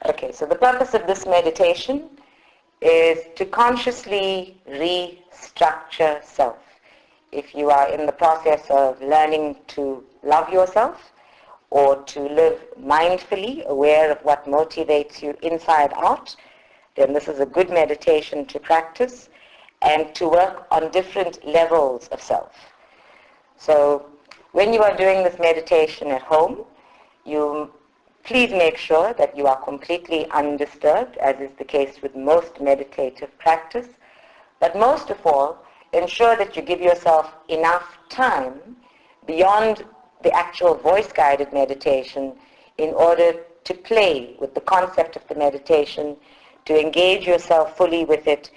Okay, so the purpose of this meditation is to consciously restructure self. If you are in the process of learning to love yourself or to live mindfully, aware of what motivates you inside out, then this is a good meditation to practice and to work on different levels of self. So when you are doing this meditation at home, you please make sure that you are completely undisturbed, as is the case with most meditative practice. But most of all, ensure that you give yourself enough time beyond the actual voice-guided meditation in order to play with the concept of the meditation, to engage yourself fully with it,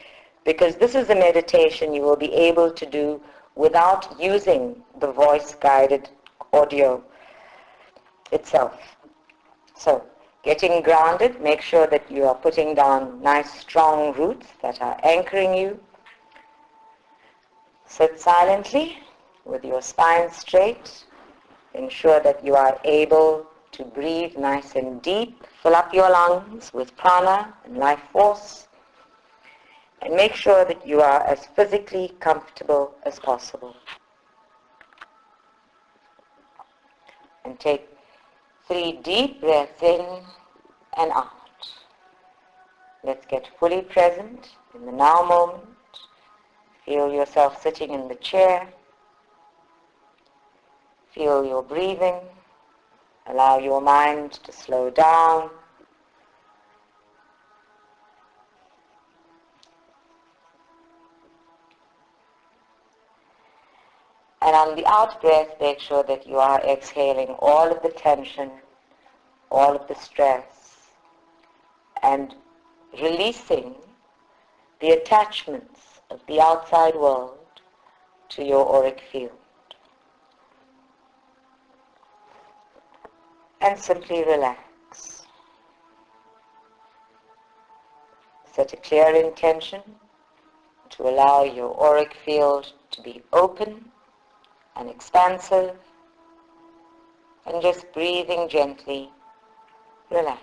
because this is a meditation you will be able to do without using the voice-guided audio itself. So, getting grounded, make sure that you are putting down nice strong roots that are anchoring you. Sit silently with your spine straight. Ensure that you are able to breathe nice and deep. Fill up your lungs with prana and life force. And make sure that you are as physically comfortable as possible. And take 3 deep breaths in and out. Let's get fully present in the now moment. Feel yourself sitting in the chair. Feel your breathing. Allow your mind to slow down. And on the out breath, make sure that you are exhaling all of the tension, all of the stress, and releasing the attachments of the outside world to your auric field. And simply relax. Set a clear intention to allow your auric field to be open and expansive, and just breathing gently, relax.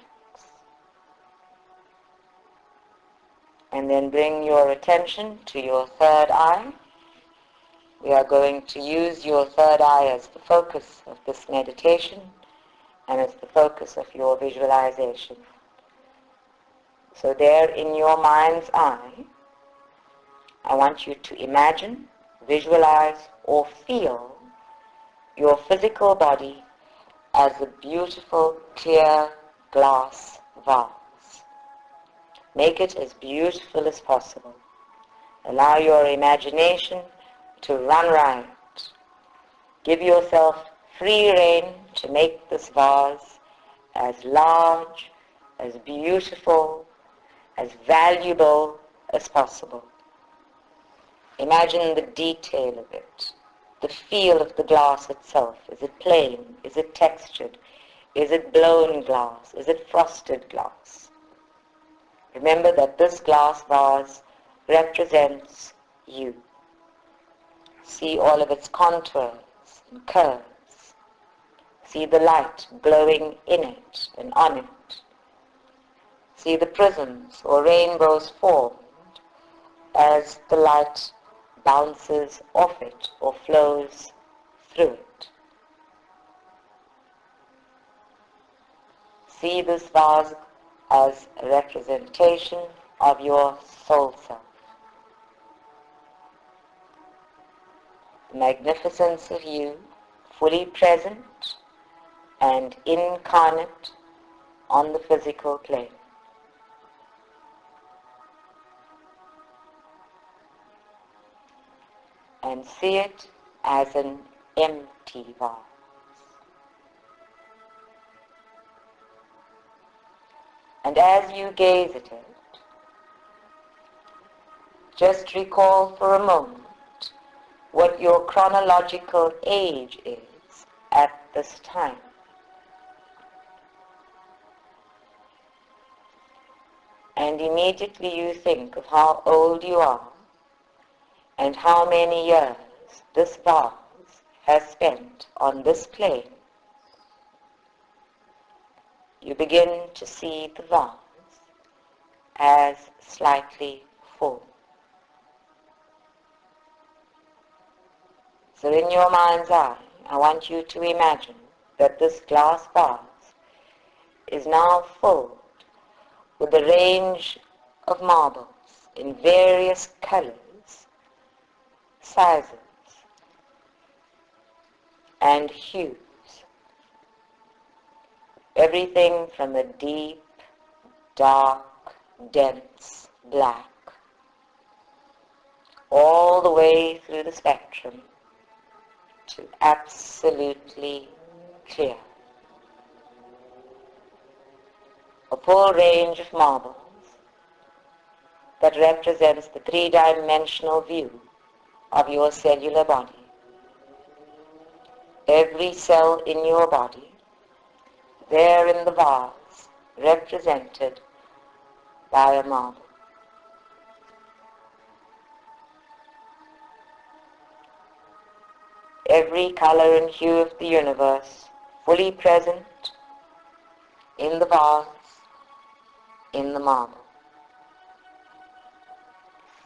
And then bring your attention to your third eye. We are going to use your third eye as the focus of this meditation and as the focus of your visualization. So there in your mind's eye, I want you to imagine, visualize, or feel your physical body as a beautiful, clear glass vase. Make it as beautiful as possible. Allow your imagination to run riot. Give yourself free rein to make this vase as large, as beautiful, as valuable as possible. Imagine the detail of it, the feel of the glass itself. Is it plain? Is it textured? Is it blown glass? Is it frosted glass? Remember that this glass vase represents you. See all of its contours and curves. See the light glowing in it and on it. See the prisms or rainbows formed as the light bounces off it or flows through it. See this vase as a representation of your soul self. The magnificence of you, fully present and incarnate on the physical plane. And see it as an empty vase. And as you gaze at it, just recall for a moment what your chronological age is at this time. And immediately you think of how old you are and how many years this vase has spent on this plane. you begin to see the vase as slightly full. So in your mind's eye, I want you to imagine that this glass vase is now filled with a range of marbles in various colors, sizes, and hues. Everything from a deep, dark, dense black, all the way through the spectrum to absolutely clear. A full range of marbles that represents the three-dimensional view of your cellular body. Every cell in your body, there in the vase, represented by a marble. Every color and hue of the universe fully present in the vase, in the marble.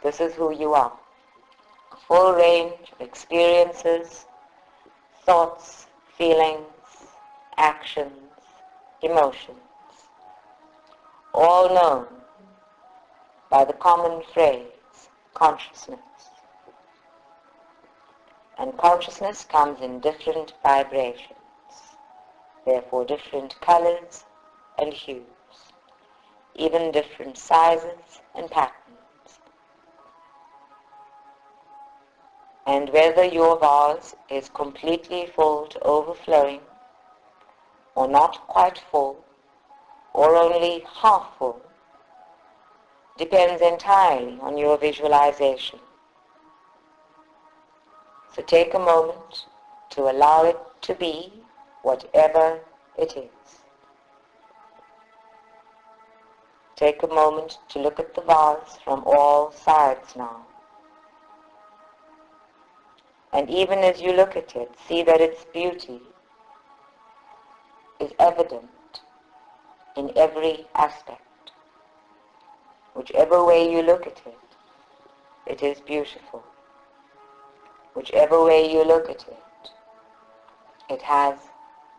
This is who you are. A full range of experiences, thoughts, feelings, actions, emotions, all known by the common phrase, consciousness. And consciousness comes in different vibrations, therefore different colors and hues, even different sizes and patterns. And whether your vase is completely full to overflowing, or not quite full, or only half full, depends entirely on your visualization. So take a moment to allow it to be whatever it is. Take a moment to look at the vase from all sides now. And even as you look at it, see that its beauty is evident in every aspect. Whichever way you look at it, it is beautiful. Whichever way you look at it, it has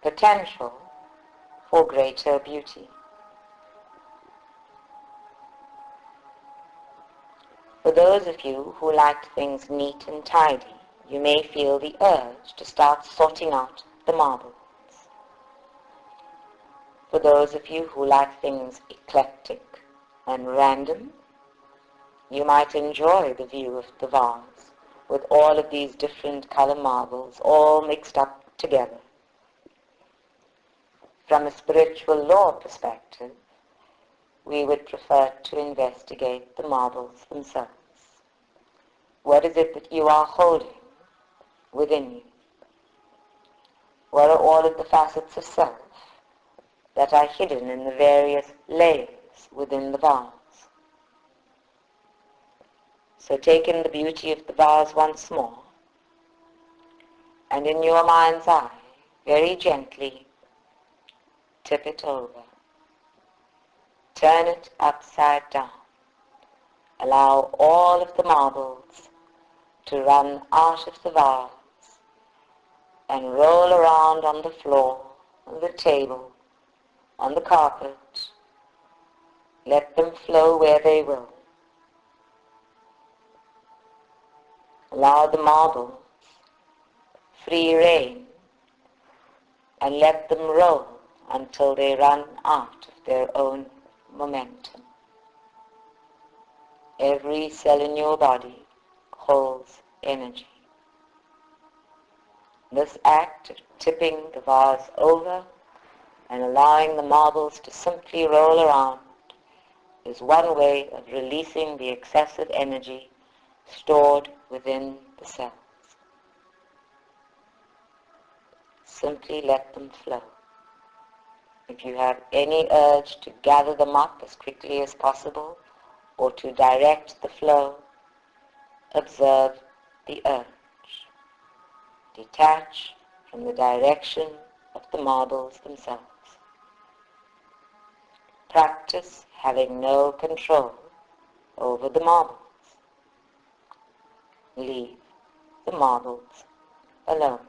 potential for greater beauty. For those of you who like things neat and tidy, you may feel the urge to start sorting out the marbles. For those of you who like things eclectic and random, you might enjoy the view of the vase with all of these different color marbles all mixed up together. From a spiritual law perspective, we would prefer to investigate the marbles themselves. What is it that you are holding within you? What are all of the facets of self that are hidden in the various layers within the vase? So take in the beauty of the vase once more, and in your mind's eye, very gently, tip it over. Turn it upside down. Allow all of the marbles to run out of the vase and roll around on the floor, on the table, on the carpet. Let them flow where they will. Allow the marbles free rein and let them roll until they run out of their own momentum. Every cell in your body holds energy. This act of tipping the vase over and allowing the marbles to simply roll around is one way of releasing the excessive energy stored within the cells. Simply let them flow. If you have any urge to gather them up as quickly as possible or to direct the flow, observe the urge. Detach from the direction of the marbles themselves. Practice having no control over the marbles. Leave the marbles alone.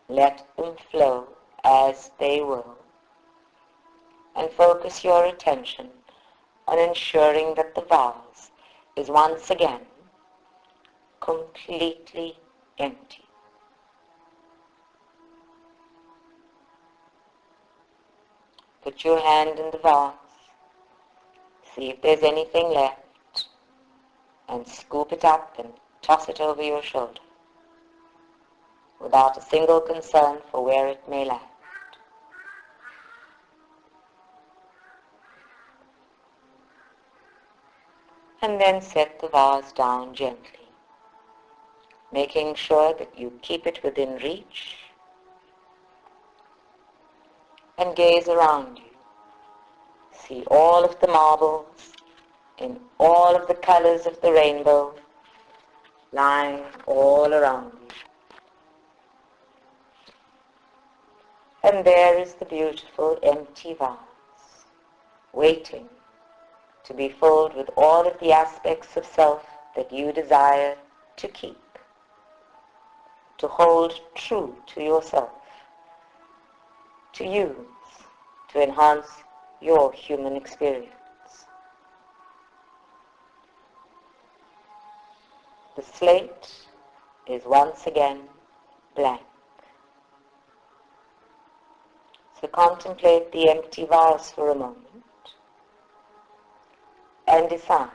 Let them flow as they will, and focus your attention on ensuring that the vase is once again completely empty. Put your hand in the vase, see if there's anything left, and scoop it up and toss it over your shoulder, without a single concern for where it may land. And then set the vase down gently, making sure that you keep it within reach, and gaze around you. See all of the marbles in all of the colors of the rainbow lying all around you. And there is the beautiful empty vase, waiting to be filled with all of the aspects of self that you desire to keep, to hold true to yourself, to use to enhance your human experience. The slate is once again blank. So contemplate the empty vase for a moment and decide,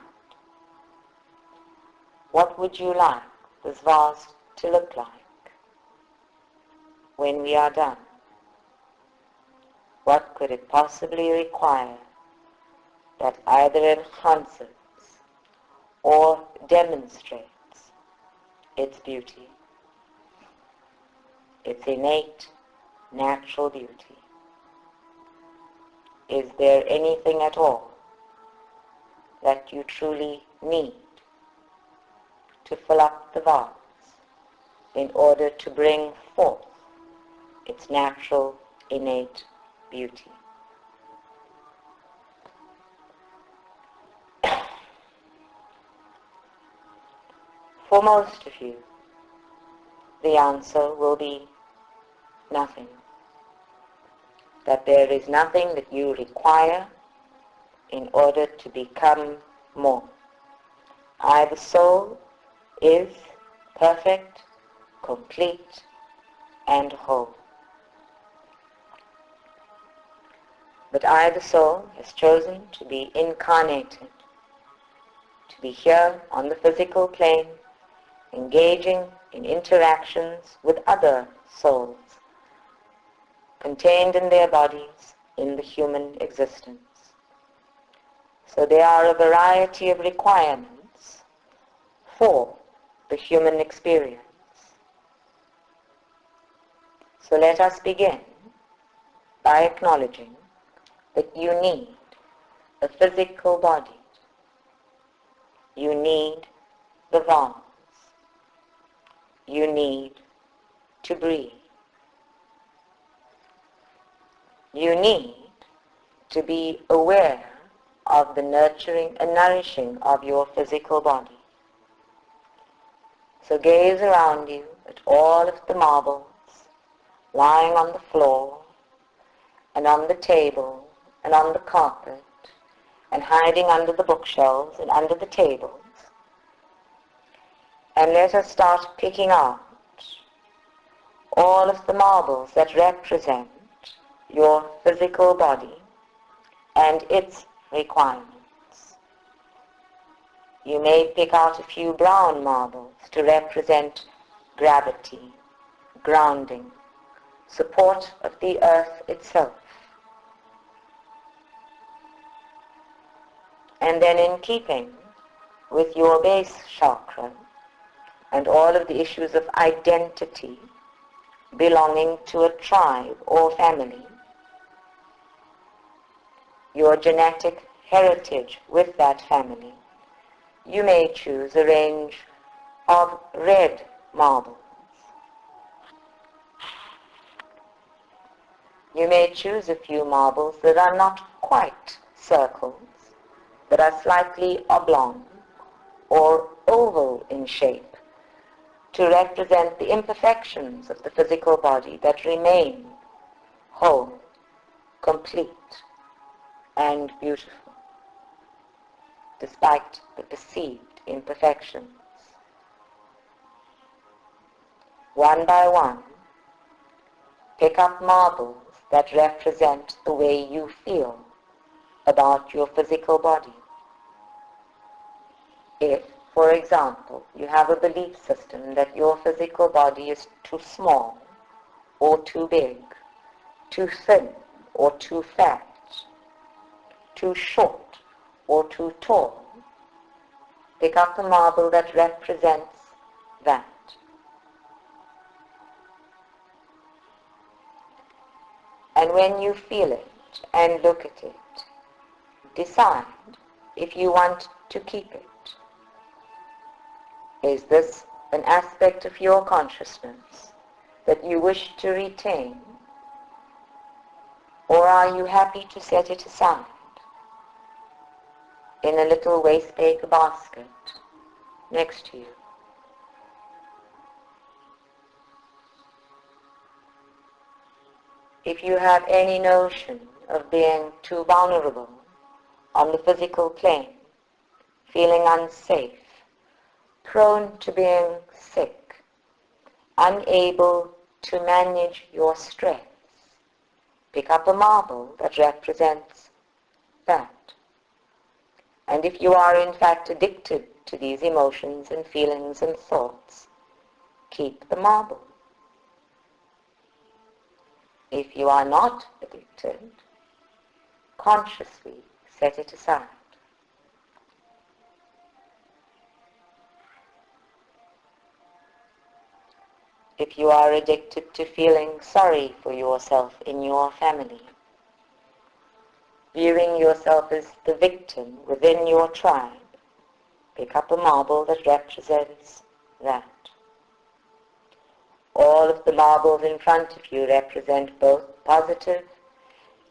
what would you like this vase to look like when we are done? What could it possibly require that either enhances or demonstrates its beauty, its innate, natural beauty? Is there anything at all that you truly need to fill up the vase in order to bring forth its natural, innate beauty? For most of you, the answer will be nothing. That there is nothing that you require in order to become more. The soul is perfect, complete, and whole. But the soul, has chosen to be incarnated, to be here on the physical plane, engaging in interactions with other souls, contained in their bodies in the human existence. So there are a variety of requirements for the human experience. So let us begin by acknowledging that you need a physical body. You need the vase. You need to breathe. You need to be aware of the nurturing and nourishing of your physical body. So gaze around you at all of the marbles lying on the floor and on the table and on the carpet and hiding under the bookshelves and under the tables. And let us start picking out all of the marbles that represent your physical body and its requirements. You may pick out a few brown marbles to represent gravity, grounding, support of the earth itself. And then in keeping with your base chakra and all of the issues of identity belonging to a tribe or family, your genetic heritage with that family, you may choose a range of red marbles. You may choose a few marbles that are not quite circles that are slightly oblong or oval in shape to represent the imperfections of the physical body that remain whole, complete, and beautiful, despite the perceived imperfections. One by one, pick up marbles that represent the way you feel about your physical body. If, for example, you have a belief system that your physical body is too small or too big, too thin or too fat, too short or too tall, pick up a marble that represents that. And when you feel it and look at it, decide if you want to keep it. Is this an aspect of your consciousness that you wish to retain? Or are you happy to set it aside in a little wastepaper basket next to you? If you have any notion of being too vulnerable on the physical plane, feeling unsafe, prone to being sick, unable to manage your stress, pick up a marble that represents that. And if you are in fact addicted to these emotions and feelings and thoughts, keep the marble. If you are not addicted, consciously set it aside. If you are addicted to feeling sorry for yourself in your family, viewing yourself as the victim within your tribe, pick up a marble that represents that. All of the marbles in front of you represent both positive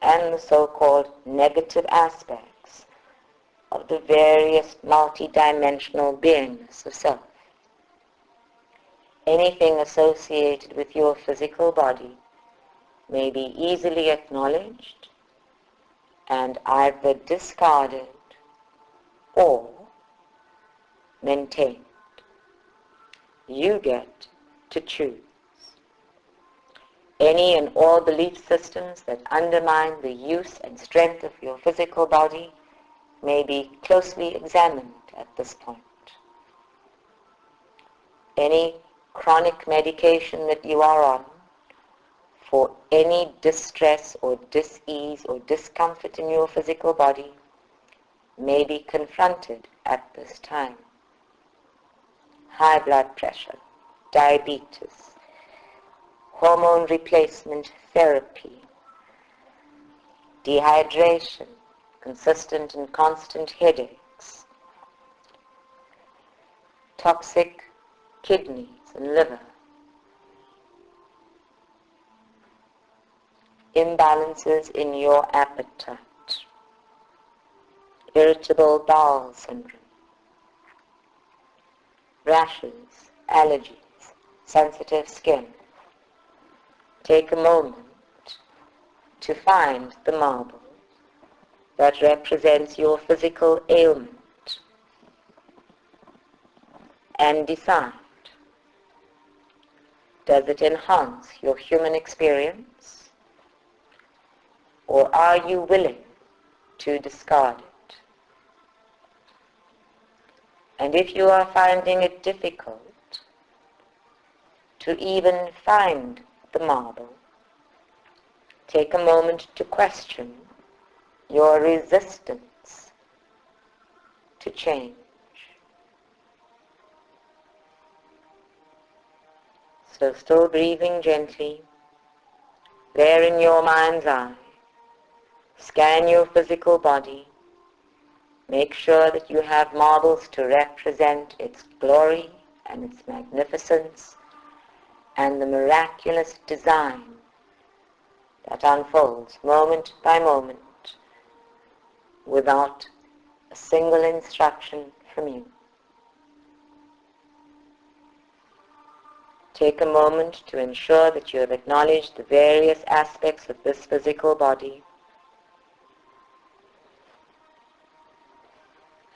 and the so-called negative aspects of the various multidimensional beingness of self. Anything associated with your physical body may be easily acknowledged and either discarded or maintained. You get to choose. Any and all belief systems that undermine the use and strength of your physical body may be closely examined at this point. Any chronic medication that you are on for any distress or dis-ease or discomfort in your physical body may be confronted at this time. High blood pressure, diabetes, hormone replacement therapy, dehydration, consistent and constant headaches, toxic kidneys and liver, imbalances in your appetite, irritable bowel syndrome, rashes, allergies, sensitive skin. Take a moment to find the marble that represents your physical ailment and decide, does it enhance your human experience, or are you willing to discard it? And if you are finding it difficult to even find the marble, take a moment to question your resistance to change. So still breathing gently, there in your mind's eye, scan your physical body. Make sure that you have marbles to represent its glory and its magnificence and the miraculous design that unfolds moment by moment without a single instruction from you. Take a moment to ensure that you have acknowledged the various aspects of this physical body.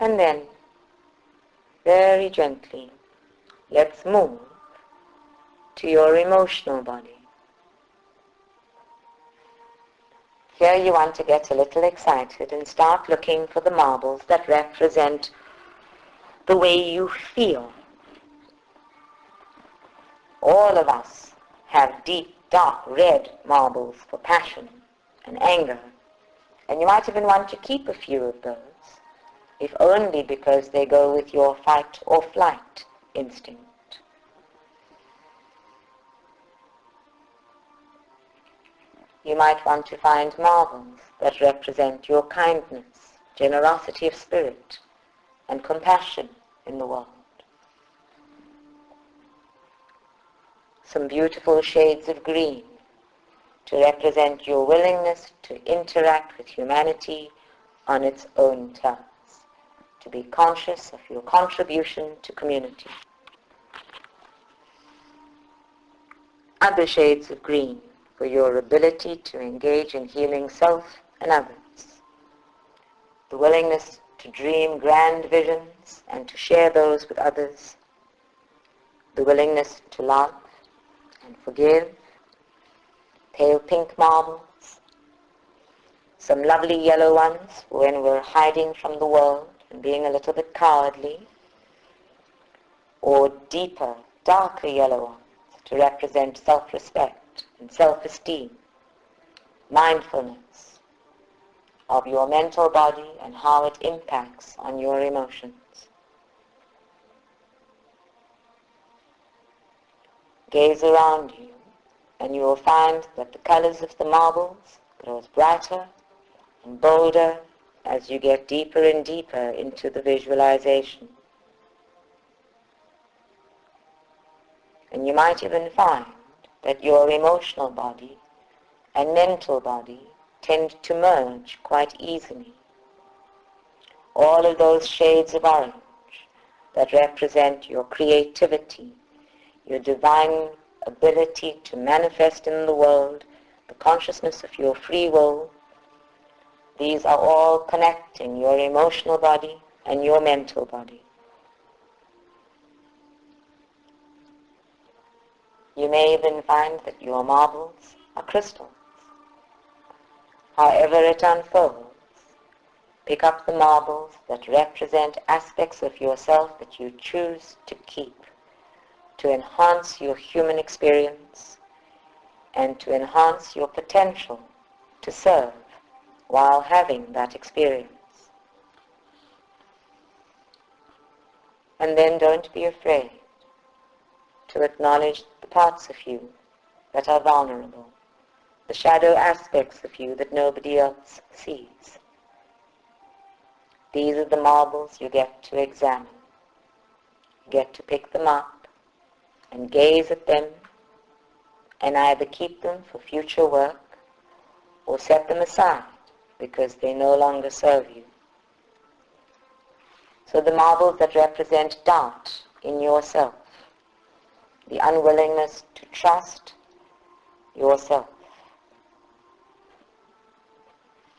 And then, very gently, let's move to your emotional body. Here you want to get a little excited and start looking for the marbles that represent the way you feel. All of us have deep, dark red marbles for passion and anger, and you might even want to keep a few of those, if only because they go with your fight or flight instinct. You might want to find marbles that represent your kindness, generosity of spirit, and compassion in the world. Some beautiful shades of green to represent your willingness to interact with humanity on its own terms, to be conscious of your contribution to community. Other shades of green for your ability to engage in healing self and others, the willingness to dream grand visions and to share those with others, the willingness to love and forgive, pale pink marbles, some lovely yellow ones when we're hiding from the world and being a little bit cowardly, or deeper, darker yellow ones to represent self-respect and self-esteem, mindfulness of your mental body and how it impacts on your emotions. Gaze around you, and you will find that the colors of the marbles grows brighter and bolder as you get deeper and deeper into the visualization. And you might even find that your emotional body and mental body tend to merge quite easily. All of those shades of orange that represent your creativity, your divine ability to manifest in the world, the consciousness of your free will, these are all connecting your emotional body and your mental body. You may even find that your marbles are crystals. However it unfolds, pick up the marbles that represent aspects of yourself that you choose to keep, to enhance your human experience and to enhance your potential to serve while having that experience. And then don't be afraid to acknowledge the parts of you that are vulnerable, the shadow aspects of you that nobody else sees. These are the marbles you get to examine. You get to pick them up and gaze at them and either keep them for future work or set them aside because they no longer serve you. So the marbles that represent doubt in yourself, the unwillingness to trust yourself,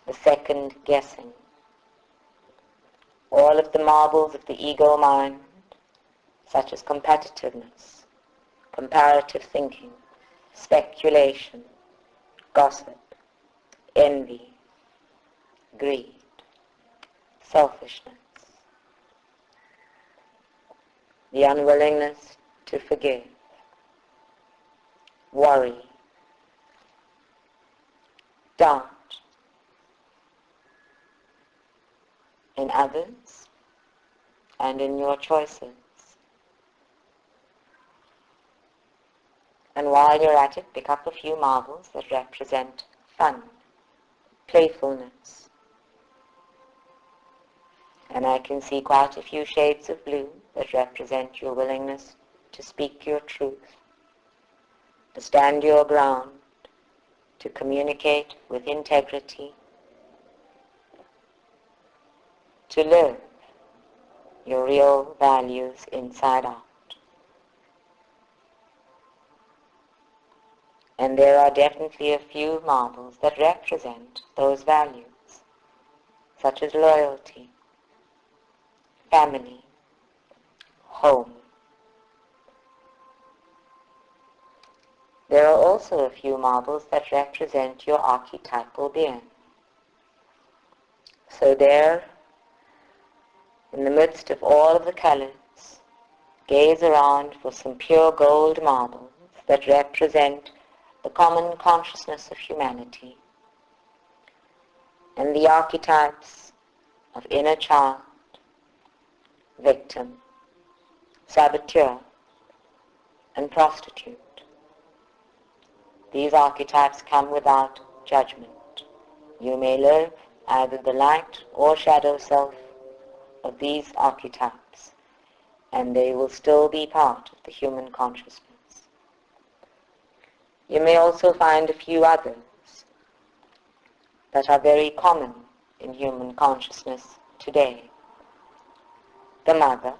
the second guessing, all of the marbles of the ego mind, such as competitiveness, comparative thinking, speculation, gossip, envy, greed, selfishness, the unwillingness to forgive, worry, doubt in others and in your choices. And while you're at it, pick up a few marbles that represent fun, playfulness. And I can see quite a few shades of blue that represent your willingness to speak your truth, to stand your ground, to communicate with integrity, to live your real values inside out. And there are definitely a few marbles that represent those values, such as loyalty, family, home. There are also a few marbles that represent your archetypal being. So there, in the midst of all of the colors, gaze around for some pure gold marbles that represent the common consciousness of humanity and the archetypes of inner child, victim, saboteur, and prostitute. These archetypes come without judgment. You may live either the light or shadow self of these archetypes, and they will still be part of the human consciousness. You may also find a few others that are very common in human consciousness today. The mother,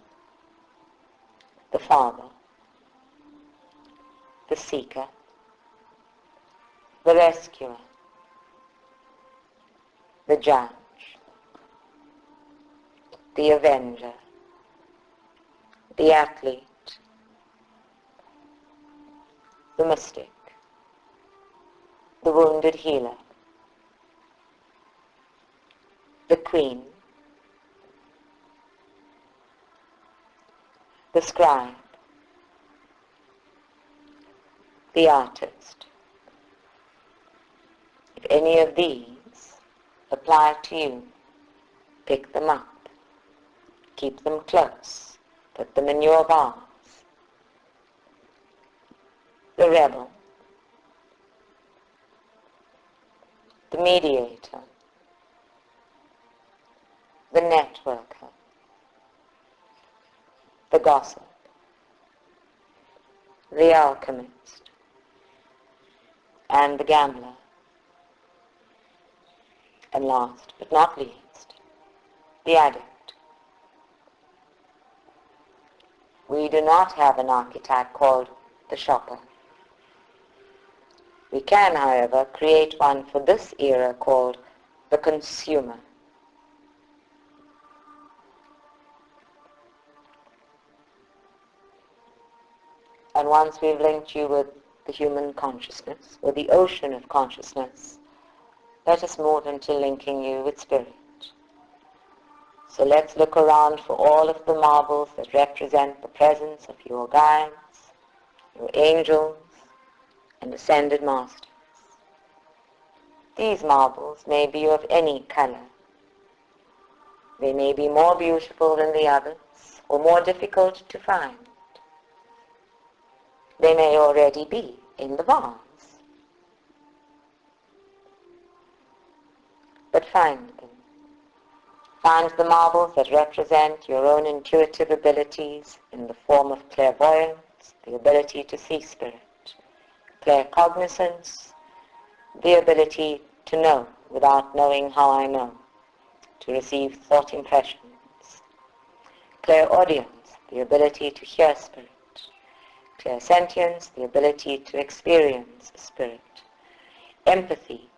the father, the seeker, the rescuer, the judge, the avenger, the athlete, the mystic, the wounded healer, the queen, the scribe, the artist. If any of these apply to you, pick them up, keep them close, put them in your vase. The rebel, the mediator, the networker, the gossip, the alchemist, and the gambler. And last but not least, the addict. We do not have an archetype called the shopper. We can, however, create one for this era called the consumer. And once we've linked you with the human consciousness, or the ocean of consciousness, let us move into linking you with spirit. So let's look around for all of the marbles that represent the presence of your guides, your angels, and ascended masters. These marbles may be of any color. They may be more beautiful than the others, or more difficult to find. They may already be in the vase. But find them. Find the marbles that represent your own intuitive abilities in the form of clairvoyance, the ability to see spirit, claircognizance, the ability to know without knowing how I know, to receive thought impressions, clairaudience, the ability to hear spirit, clairsentience, the ability to experience spirit, empathy,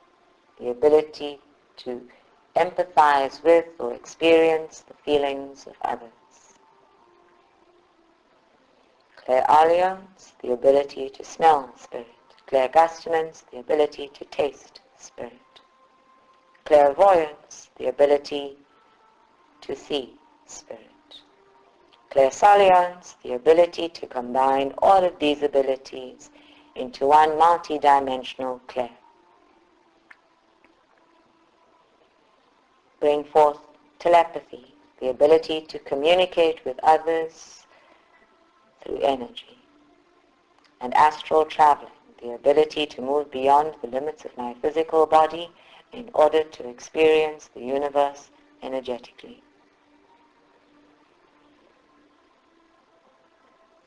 the ability to empathize with or experience the feelings of others. Clairaudience, the ability to smell spirit. Clairgustinance, the ability to taste spirit. Clairvoyance, the ability to see spirit. Clairsalience, the ability to combine all of these abilities into one multidimensional clair. Bring forth telepathy, the ability to communicate with others through energy. And astral traveling, the ability to move beyond the limits of my physical body in order to experience the universe energetically.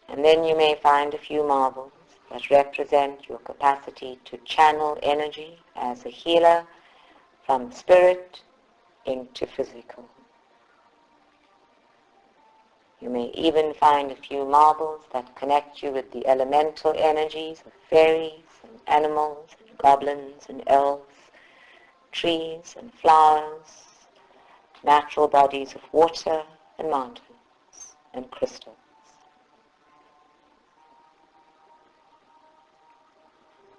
And then you may find a few marbles that represent your capacity to channel energy as a healer from spirit into physical. You may even find a few marbles that connect you with the elemental energies of fairies and animals and goblins and elves, trees and flowers, natural bodies of water and mountains and crystals.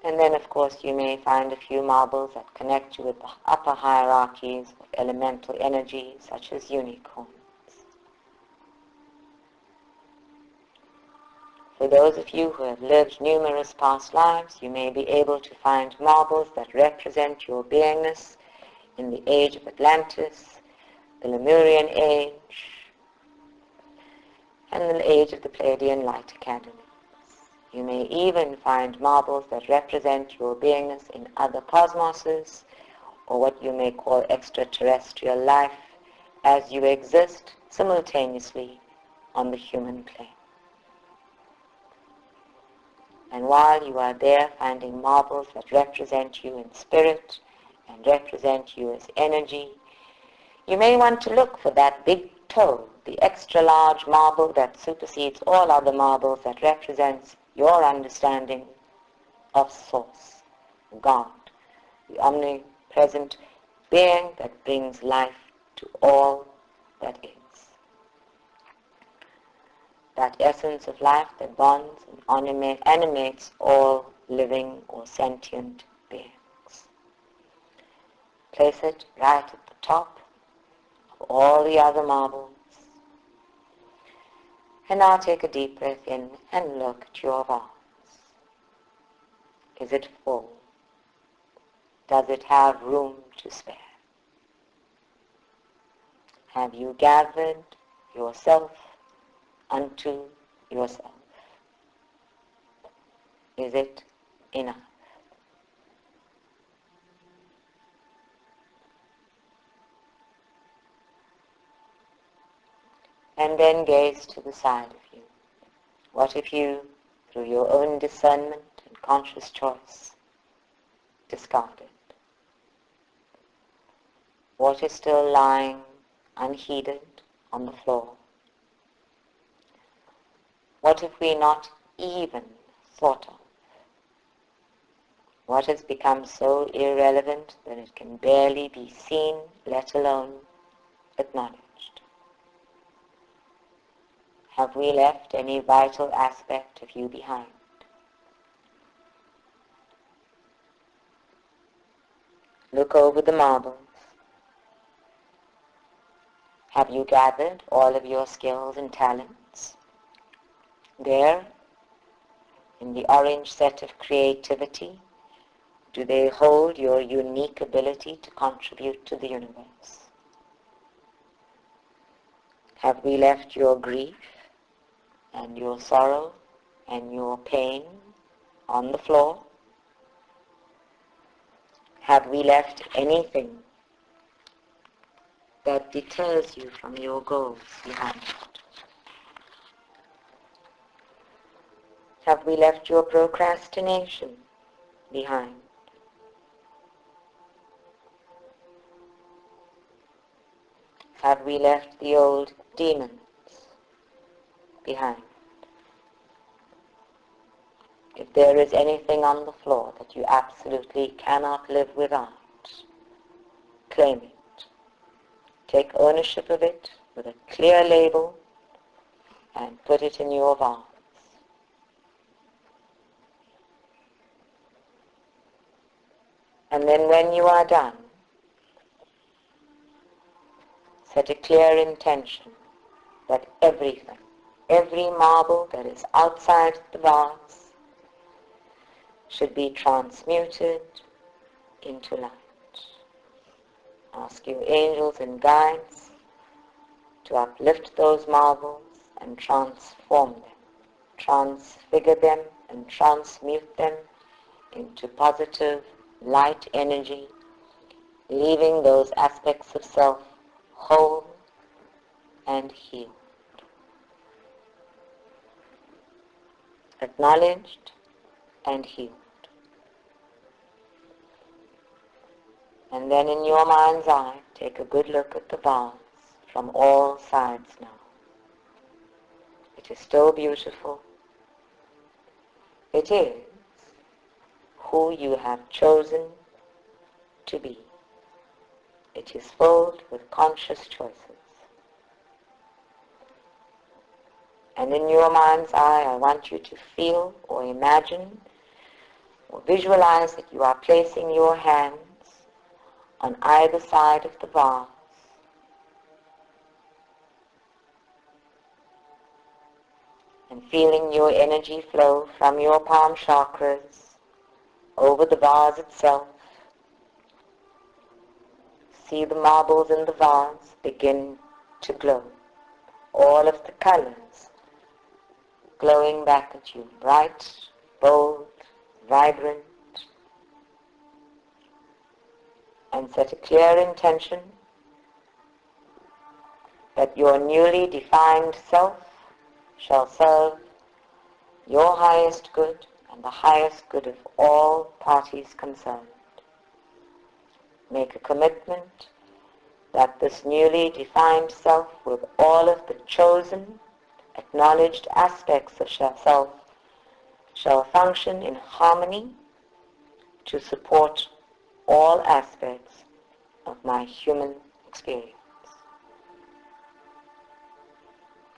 And then, of course, you may find a few marbles that connect you with the upper hierarchies of elemental energies, such as unicorns. For those of you who have lived numerous past lives, you may be able to find marbles that represent your beingness in the age of Atlantis, the Lemurian age, and the age of the Pleiadian Light Academy. You may even find marbles that represent your beingness in other cosmoses, or what you may call extraterrestrial life, as you exist simultaneously on the human plane. And while you are there finding marbles that represent you in spirit and represent you as energy, you may want to look for that big toe, the extra large marble that supersedes all other marbles, that represents your understanding of Source, God, the omnipresent being that brings life to all that is. That essence of life that bonds and animates all living or sentient beings. Place it right at the top of all the other marbles. And now take a deep breath in and look at your vase. Is it full? Does it have room to spare? Have you gathered yourself unto yourself? Is it enough? And then gaze to the side of you. What if you, through your own discernment and conscious choice, discard it? What is still lying unheeded on the floor? What have we not even thought of? What has become so irrelevant that it can barely be seen, let alone acknowledged? Have we left any vital aspect of you behind? Look over the marbles. Have you gathered all of your skills and talents? There, in the orange set of creativity, do they hold your unique ability to contribute to the universe? Have we left your grief and your sorrow and your pain on the floor? Have we left anything that deters you from your goals behind? Have we left your procrastination behind? Have we left the old demons behind? If there is anything on the floor that you absolutely cannot live without, claim it. Take ownership of it with a clear label and put it in your vase. And then when you are done, set a clear intention that everything, every marble that is outside the vase should be transmuted into light. Ask your angels and guides to uplift those marbles and transform them, transfigure them and transmute them into positive light energy, leaving those aspects of self whole and healed. Acknowledged and healed. And then in your mind's eye, take a good look at the vase from all sides now. It is still beautiful. It is who you have chosen to be. It is filled with conscious choices. And in your mind's eye, I want you to feel or imagine or visualize that you are placing your hands on either side of the vase, and feeling your energy flow from your palm chakras over the vase itself. See the marbles in the vase begin to glow. All of the colors glowing back at you, bright, bold, vibrant. And set a clear intention that your newly defined self shall serve your highest good and the highest good of all parties concerned. Make a commitment that this newly defined self, with all of the chosen, acknowledged aspects of self, shall function in harmony to support all aspects of my human experience.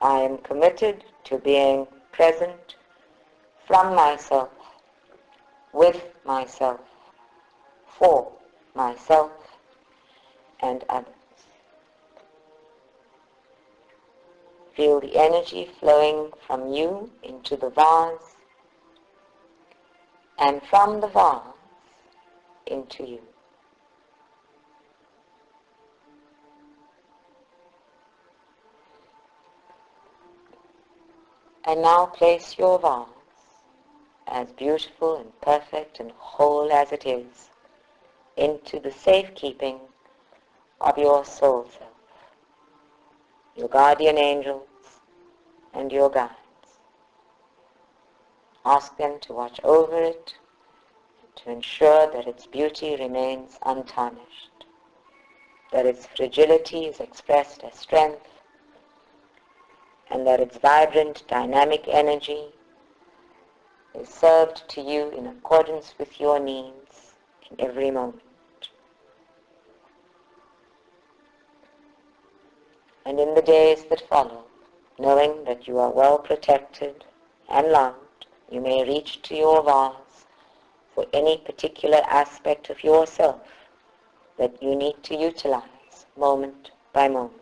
I am committed to being present from myself, with myself, for myself and others. Feel the energy flowing from you into the vase, and from the vase into you. And now place your vase, as beautiful and perfect and whole as it is, into the safekeeping of your soul self, your guardian angels and your guides. Ask them to watch over it, to ensure that its beauty remains untarnished, that its fragility is expressed as strength, and that its vibrant, dynamic energy is served to you in accordance with your needs in every moment. And in the days that follow, knowing that you are well protected and loved, you may reach to your vase for any particular aspect of yourself that you need to utilize moment by moment.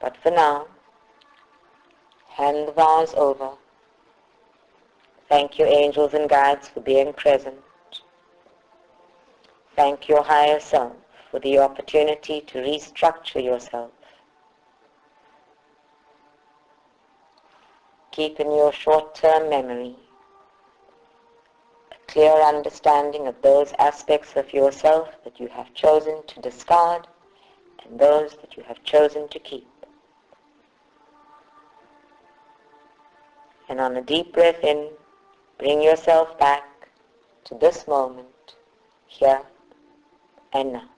But for now, hand the vase over. Thank your angels and guides for being present. Thank your higher self for the opportunity to restructure yourself. Keep in your short-term memory a clear understanding of those aspects of yourself that you have chosen to discard and those that you have chosen to keep. And on a deep breath in, bring yourself back to this moment, here and now.